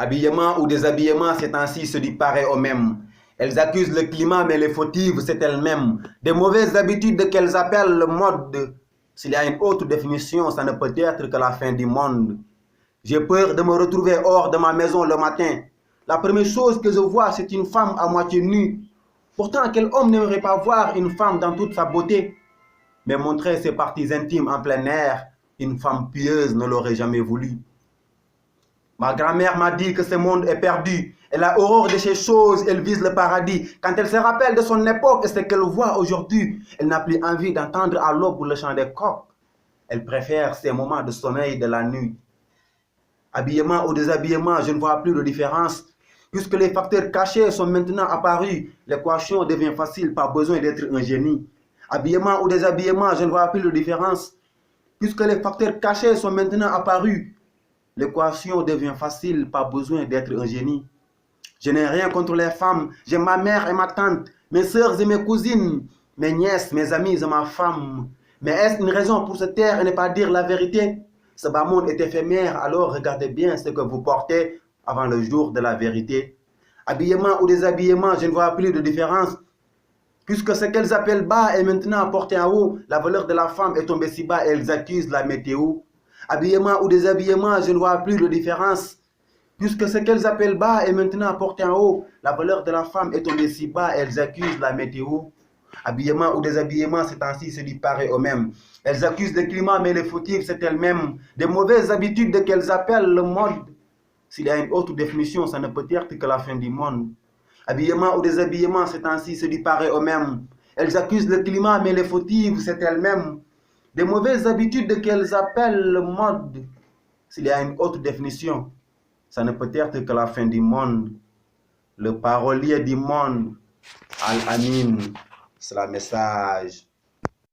Habillement ou déshabillement, ces temps-ci se dit pareil au même. Elles accusent le climat, mais les fautives, c'est elles-mêmes. Des mauvaises habitudes qu'elles appellent le mode. S'il y a une autre définition, ça ne peut être que la fin du monde. J'ai peur de me retrouver hors de ma maison le matin. La première chose que je vois, c'est une femme à moitié nue. Pourtant, quel homme n'aimerait pas voir une femme dans toute sa beauté? Mais montrer ses parties intimes en plein air, une femme pieuse ne l'aurait jamais voulu. Ma grand-mère m'a dit que ce monde est perdu. Elle a horreur de ces choses, elle vise le paradis. Quand elle se rappelle de son époque et ce qu'elle voit aujourd'hui, elle n'a plus envie d'entendre à l'aube le chant des coqs. Elle préfère ces moments de sommeil de la nuit. Habillement ou déshabillement, je ne vois plus de différence. Puisque les facteurs cachés sont maintenant apparus, l'équation devient facile, pas besoin d'être un génie. Habillement ou déshabillement, je ne vois plus de différence. Puisque les facteurs cachés sont maintenant apparus, l'équation devient facile, pas besoin d'être un génie. Je n'ai rien contre les femmes, j'ai ma mère et ma tante, mes sœurs et mes cousines, mes nièces, mes amis et ma femme. Mais est-ce une raison pour se taire et ne pas dire la vérité? Ce bas monde est éphémère, alors regardez bien ce que vous portez avant le jour de la vérité. Habillement ou déshabillement, je ne vois plus de différence. Puisque ce qu'elles appellent bas est maintenant porté en haut, la valeur de la femme est tombée si bas et elles accusent la météo. Habillement ou déshabillement, je ne vois plus de différence. Puisque ce qu'elles appellent bas est maintenant porté en haut, la valeur de la femme est tombée si bas et elles accusent la météo. Habillement ou déshabillement, ces temps-ci se dit pareil au même. Elles accusent le climat, mais les fautives, c'est elles-mêmes. Des mauvaises habitudes qu'elles appellent le mode. S'il y a une autre définition, ça ne peut être que la fin du monde. Habillement ou déshabillement, ces temps-ci se dit pareil au même. Elles accusent le climat, mais les fautives, c'est elles-mêmes. Des mauvaises habitudes qu'elles appellent le mode. S'il y a une autre définition, ça ne peut être que la fin du monde. Le parolier du monde, Al-Amin, c'est le message.